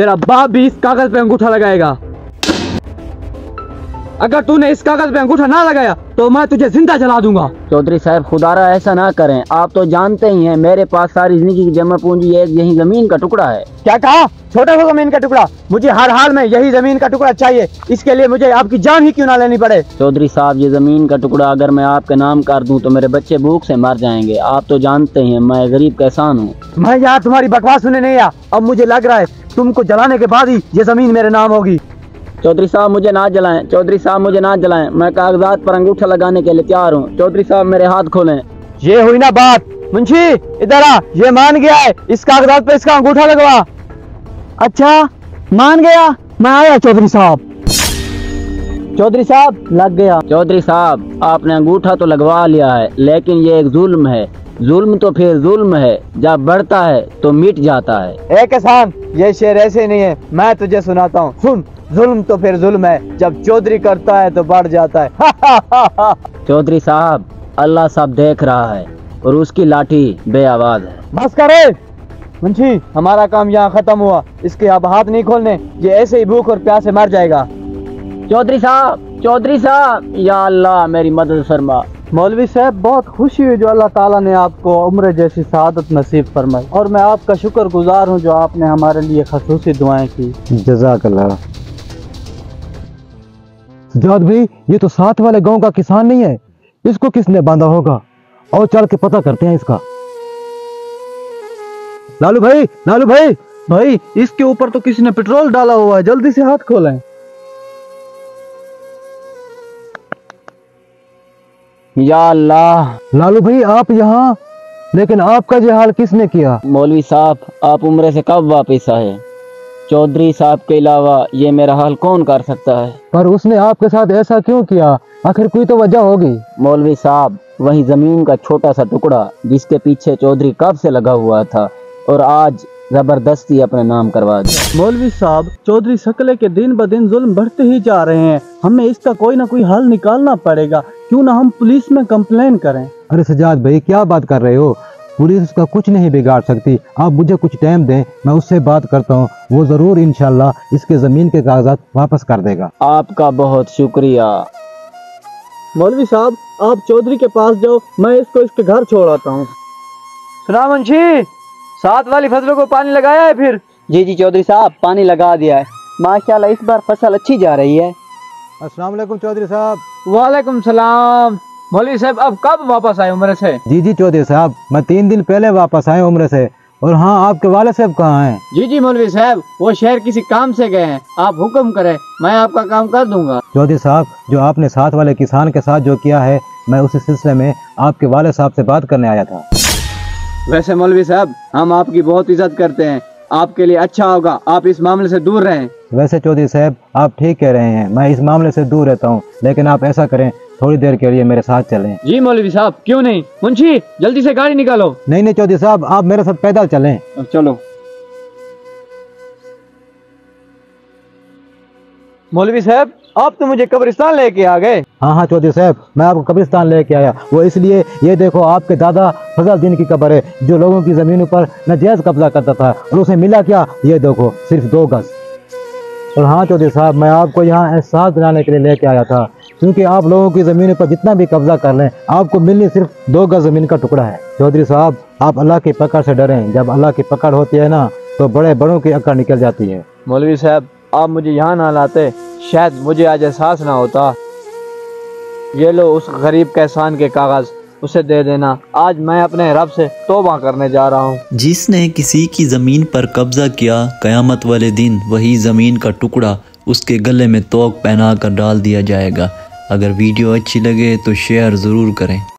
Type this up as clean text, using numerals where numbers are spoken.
तेरा बाप भी इस कागज पे अंगूठा लगाएगा। अगर तूने इस कागज पे अंगूठा ना लगाया तो मैं तुझे जिंदा जला दूंगा। चौधरी साहब खुदारा ऐसा ना करें, आप तो जानते ही हैं मेरे पास सारी जिंदगी की जमा पूंजी एक यही जमीन का टुकड़ा है। क्या कहा? छोटा सा जमीन का टुकड़ा? मुझे हर हाल में यही जमीन का टुकड़ा चाहिए, इसके लिए मुझे आपकी जान ही क्यों ना लेनी पड़े। चौधरी साहब ये जमीन का टुकड़ा अगर मैं आपके नाम कर दूं तो मेरे बच्चे भूख से मर जाएंगे। आप तो जानते हैं मैं गरीब किसान हूँ। मैं यहाँ तुम्हारी बकवास सुनने नहीं आया। अब मुझे लग रहा है तुमको जलाने के बाद ही ये जमीन मेरे नाम होगी। चौधरी साहब मुझे ना जलाएं, चौधरी साहब मुझे ना जलाएं, मैं कागजात पर अंगूठा लगाने के लिए तैयार हूँ। चौधरी साहब मेरे हाथ खोलें। ये हुई ना बात। मुंशी इधर आ, ये मान गया है, इस कागजात पे इसका अंगूठा लगवा। अच्छा मान गया, मैं आया चौधरी साहब। चौधरी साहब लग गया। चौधरी साहब आपने अंगूठा तो लगवा लिया है, लेकिन ये एक जुल्म है। जुल्म तो फिर जुल्म है, जब बढ़ता है तो मिट जाता है। ए किसान, ये शेर ऐसे नहीं है, मैं तुझे सुनाता हूँ, सुन। जुल्म तो फिर जुल्म है, जब चौधरी करता है तो बढ़ जाता है। चौधरी साहब अल्लाह सब देख रहा है और उसकी लाठी बेआवाज है। बस करे मुंशी, हमारा काम यहाँ खत्म हुआ। इसके अब हाथ नहीं खोलने, ये ऐसे ही भूख और प्यास से मर जाएगा। चौधरी साहब या अल्लाह मेरी मदद फरमा। मौलवी साहब बहुत खुशी हुई जो अल्लाह ताला ने आपको उम्र जैसी सआदत नसीब फरमाई, और मैं आपका शुक्रगुजार हूँ जो आपने हमारे लिए खसूसी दुआएं की। जज़ाकल्लाह। सजाद भाई, ये तो साथ वाले गांव का किसान नहीं है, इसको किसने बांधा होगा? और चल के पता करते हैं इसका। लालू भाई भाई इसके ऊपर तो किसी ने पेट्रोल डाला हुआ है, जल्दी से हाथ खोलें। या अल्लाह। लालू भाई आप यहाँ, लेकिन आपका ये हाल किसने किया? मौलवी साहब आप उम्रे से कब वापस आए? चौधरी साहब के अलावा ये मेरा हाल कौन कर सकता है? पर उसने आपके साथ ऐसा क्यों किया? आखिर कोई तो वजह होगी। मौलवी साहब वही जमीन का छोटा सा टुकड़ा जिसके पीछे चौधरी कब से लगा हुआ था और आज जबरदस्ती अपने नाम करवा दिया। मौलवी साहब चौधरी सकले के दिन ब दिन जुल्म बढ़ते ही जा रहे हैं, हमें इसका कोई ना कोई हल निकालना पड़ेगा। क्यों ना हम पुलिस में कंप्लेन करें। अरे सजाद भाई क्या बात कर रहे हो? पुलिस उसका कुछ नहीं बिगाड़ सकती। आप मुझे कुछ टाइम दें, मैं उससे बात करता हूँ, वो जरूर इंशाल्लाह इसके जमीन के कागजात वापस कर देगा। आपका बहुत शुक्रिया। मौलवी साहब आप चौधरी के पास जाओ, मैं इसको इसके घर छोड़ आता हूँ। सुना मुंशी, साथ वाली फसलों को पानी लगाया है फिर? जी चौधरी साहब पानी लगा दिया है, माशाल्लाह इस बार फसल अच्छी जा रही है। अस्सलाम वालेकुम चौधरी साहब। वालेकुम सलाम। मौलवी साहब अब कब वापस आए उम्र से? जी चौधरी साहब मैं 3 दिन पहले वापस आए उम्र से। और हाँ, आपके वाले साहब कहाँ हैं? जी मौलवी साहब वो शहर किसी काम से गए हैं, आप हुक्म करें मैं आपका काम कर दूंगा। चौधरी साहब जो आपने साथ वाले किसान के साथ जो किया है, मैं उसी सिलसिले में आपके वाले साहब से बात करने आया था। वैसे मौलवी साहब हम आपकी बहुत इज्जत करते हैं, आपके लिए अच्छा होगा आप इस मामले से दूर रहें। वैसे चौधरी साहब आप ठीक कह रहे हैं, मैं इस मामले से दूर रहता हूँ, लेकिन आप ऐसा करें थोड़ी देर के लिए मेरे साथ चलें। जी मौलवी साहब क्यों नहीं। मुंशी जल्दी से गाड़ी निकालो। नहीं चौधरी साहब आप मेरे साथ पैदल चलें। चलो। मौलवी साहब आप तो मुझे कब्रिस्तान लेके आ गए। हाँ चौधरी साहब मैं आपको कब्रिस्तान लेके आया, वो इसलिए ये देखो आपके दादा फजलुद्दीन की कब्र है जो लोगों की जमीनों पर नाजायज कब्जा करता था, और उसे मिला क्या? ये देखो सिर्फ 2 गज। और हाँ चौधरी साहब मैं आपको यहाँ एहसास दिलाने के लिए लेके आया था, क्योंकि आप लोगों की ज़मीनों पर जितना भी कब्जा कर लें आपको मिलनी सिर्फ 2 गज ज़मीन का टुकड़ा है। चौधरी साहब आप अल्लाह की पकड़ से डरें, जब अल्लाह की पकड़ होती है ना तो बड़े बड़ों की अकड़ निकल जाती है। मौलवी साहब आप मुझे यहाँ ना लाते, शायद मुझे आज एहसास ना होता। ये लो उस गरीब किसान के कागज, उसे दे देना। आज मैं अपने रब से तौबा करने जा रहा हूँ। जिसने किसी की ज़मीन पर कब्जा किया, क़यामत वाले दिन वही ज़मीन का टुकड़ा उसके गले में तोक पहना कर डाल दिया जाएगा। अगर वीडियो अच्छी लगे तो शेयर ज़रूर करें।